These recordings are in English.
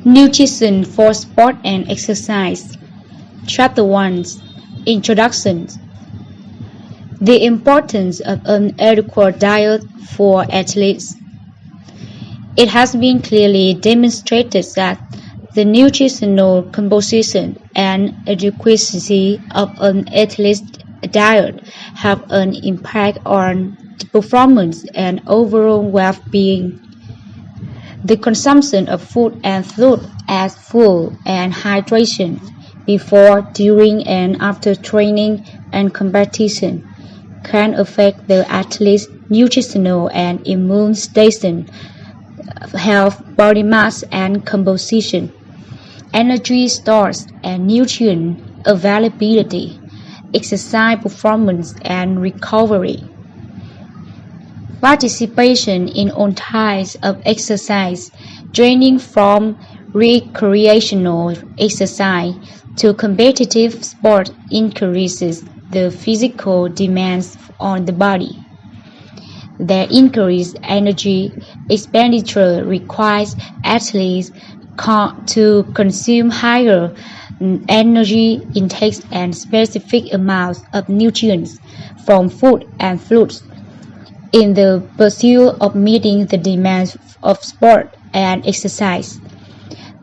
Nutrition for Sport and Exercise. Chapter 1. Introduction. The importance of an adequate diet for athletes. It has been clearly demonstrated that the nutritional composition and adequacy of an athlete's diet have an impact on the performance and overall well-being. The consumption of food and fluid as fuel and hydration before, during, and after training and competition can affect the athlete's nutritional and immune station, health, body mass and composition, energy stores and nutrient availability, exercise performance and recovery. Participation in all types of exercise, ranging from recreational exercise to competitive sport, increases the physical demands on the body. Their increased energy expenditure requires athletes to consume higher energy intakes and specific amounts of nutrients from food and fluids in the pursuit of meeting the demands of sport and exercise.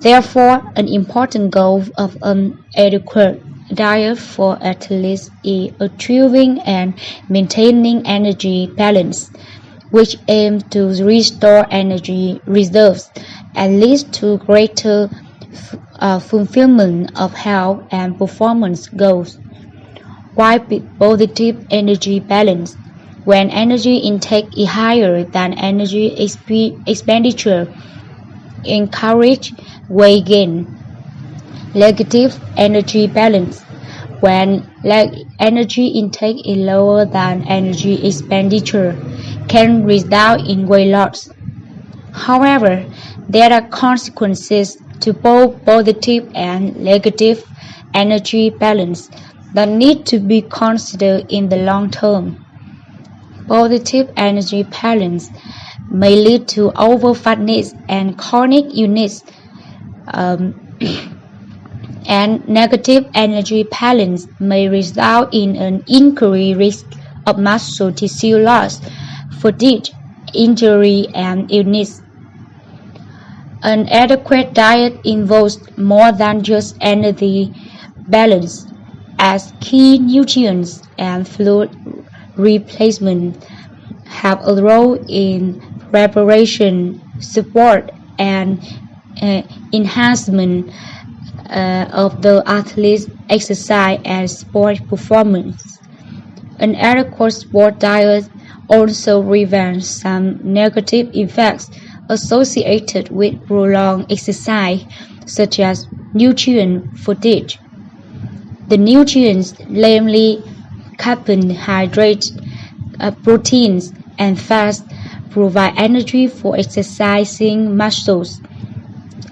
Therefore, an important goal of an adequate diet for athletes is achieving and maintaining energy balance, which aims to restore energy reserves and leads to greater fulfillment of health and performance goals. While positive energy balance, when energy intake is higher than energy expenditure, encourage weight gain. Negative energy balance, when energy intake is lower than energy expenditure, can result in weight loss. However, there are consequences to both positive and negative energy balance that need to be considered in the long term. Positive energy balance may lead to over-fatness and chronic illness, and negative energy balance may result in an increased risk of muscle tissue loss, fatigue, injury, and illness. An adequate diet involves more than just energy balance, as key nutrients and fluid replacement have a role in preparation, support, and enhancement of the athlete's exercise and sport performance. An adequate sport diet also prevents some negative effects associated with prolonged exercise, such as nutrient fatigue. The nutrients, namely carbohydrates, proteins, and fats, provide energy for exercising muscles.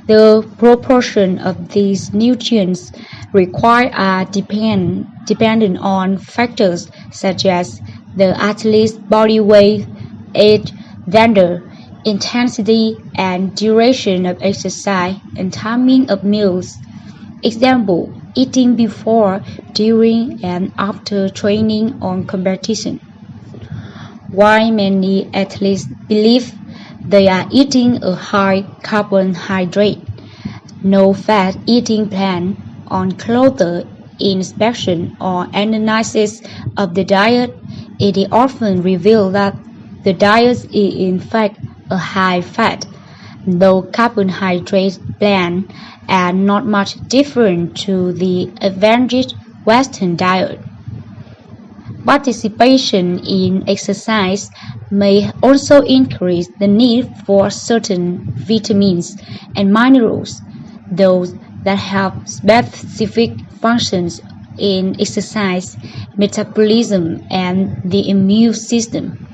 The proportion of these nutrients required are dependent on factors such as the athlete's body weight, age, gender, intensity and duration of exercise, and timing of meals. Example: eating before, during, and after training or competition. While many athletes believe they are eating a high carbohydrate, no fat eating plan on closer inspection or analysis of the diet, it is often revealed that the diet is in fact a high-fat, low-carbohydrate blend and not much different to the advantaged Western diet. Participation in exercise may also increase the need for certain vitamins and minerals, those that have specific functions in exercise, metabolism, and the immune system.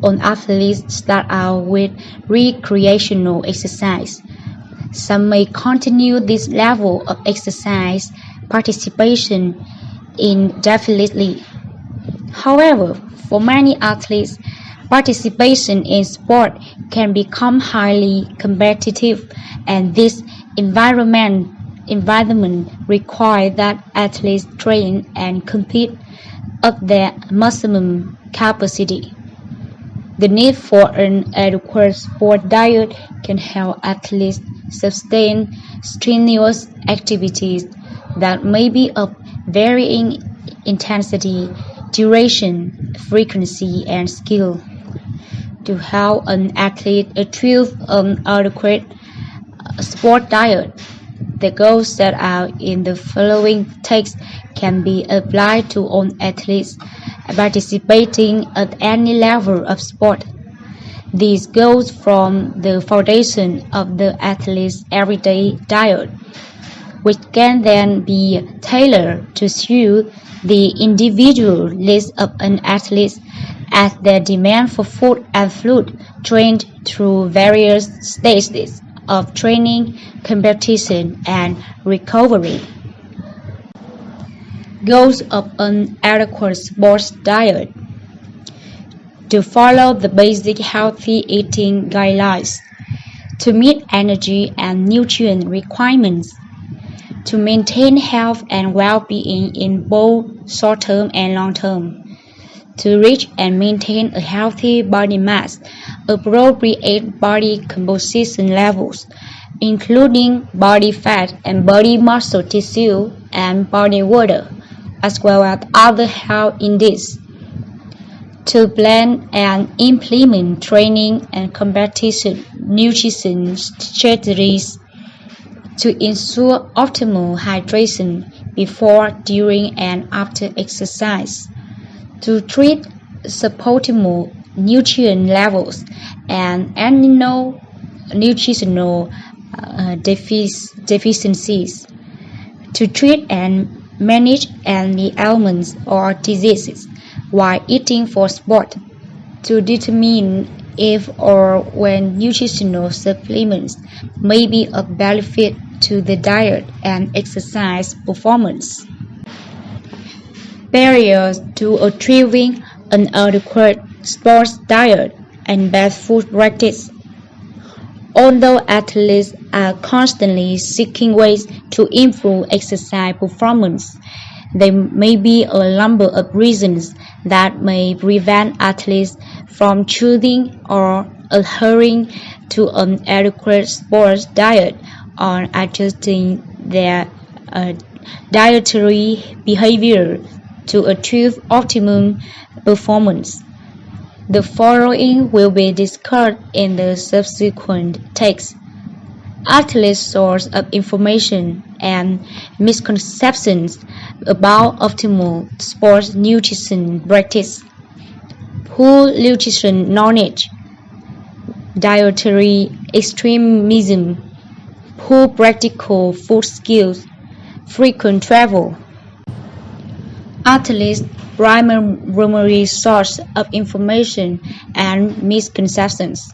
On athletes start out with recreational exercise. Some may continue this level of exercise participation indefinitely. However, for many athletes, Participation in sport can become highly competitive, and this environment requires that athletes train and compete at their maximum capacity. The need for an adequate sport diet can help athletes sustain strenuous activities that may be of varying intensity, duration, frequency, and skill. To help an athlete achieve an adequate sport diet, the goals set out in the following text can be applied to all athletes participating at any level of sport. These goals form the foundation of the athlete's everyday diet, which can then be tailored to suit the individual needs of an athlete as their demand for food and fluid trained through various stages of training, competition, and recovery. Goals of an adequate sports diet: to follow the basic healthy eating guidelines, to meet energy and nutrient requirements, to maintain health and well-being in both short-term and long-term, to reach and maintain a healthy body mass, appropriate body composition levels, including body fat and body muscle tissue and body water, as well as other health indices, to plan and implement training and competition nutrition strategies, to ensure optimal hydration before, during, and after exercise, to treat suboptimal nutrient levels and animal nutritional deficiencies, to treat and manage any ailments or diseases while eating for sport, to determine if or when nutritional supplements may be of benefit to the diet and exercise performance. Barriers to achieving an adequate sports diet and best food practice. Although athletes are constantly seeking ways to improve exercise performance, there may be a number of reasons that may prevent athletes from choosing or adhering to an adequate sports diet or adjusting their dietary behavior to achieve optimum performance. The following will be discussed in the subsequent text. Athletes' source of information and misconceptions about optimal sports nutrition practice. Poor nutrition knowledge, dietary extremism, poor practical food skills, frequent travel. Athletes' primary source of information and misconceptions.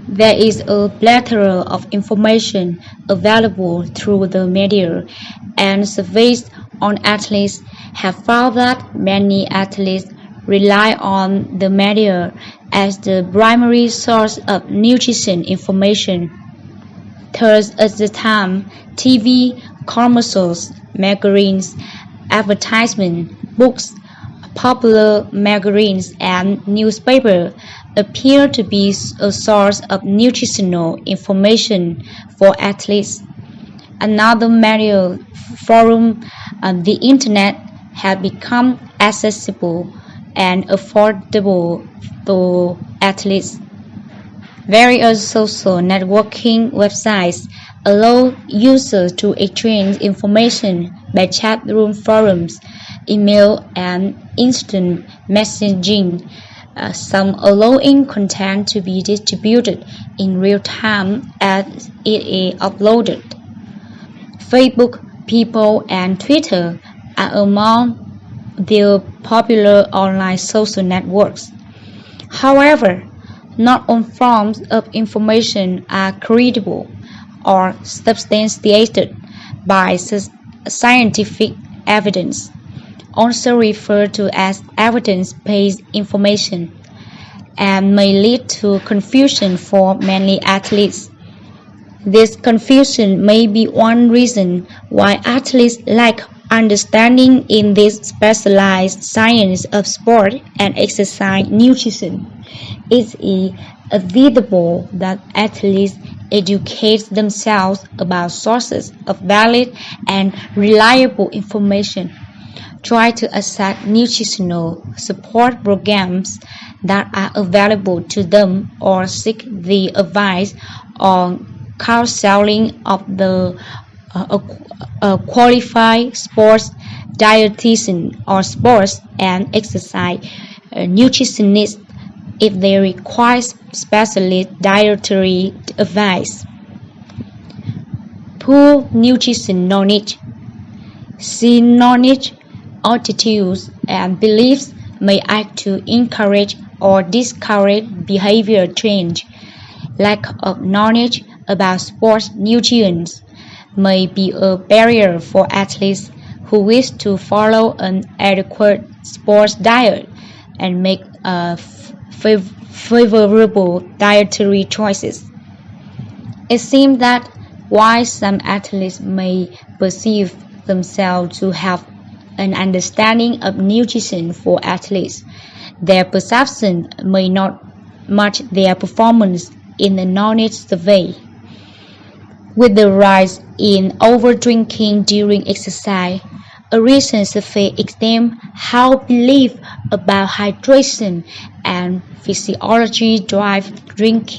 There is a plethora of information available through the media, and surveys on athletes have found that many athletes rely on the media as the primary source of nutrition information. Thus, at the time, TV, commercials, magazines, advertisements, books, popular magazines, and newspapers appear to be a source of nutritional information for athletes. Another media forum, the Internet, has become accessible and affordable to athletes. Various social networking websites allow users to exchange information by chat room forums, email, and instant messaging, some allowing content to be distributed in real time as it is uploaded. Facebook, People, and Twitter are among the popular online social networks. However, not all forms of information are credible or substantiated by scientific evidence. also referred to as evidence-based information, and may lead to confusion for many athletes. This confusion may be one reason why athletes lack understanding in this specialized science of sport and exercise nutrition. It is inevitable that athletes educate themselves about sources of valid and reliable information, try to access nutritional support programs that are available to them, or seek the advice or counseling of a qualified sports dietitian or sports and exercise nutritionist if they require specialist dietary advice. Poor nutrition knowledge. See knowledge, attitudes, and beliefs may act to encourage or discourage behavior change. Lack of knowledge about sports nutrients may be a barrier for athletes who wish to follow an adequate sports diet and make favorable dietary choices. It seems that while some athletes may perceive themselves to have an understanding of nutrition for athletes, their perception may not match their performance in the knowledge survey. With the rise in overdrinking during exercise, a recent survey examined how beliefs about hydration and physiology drive drinking.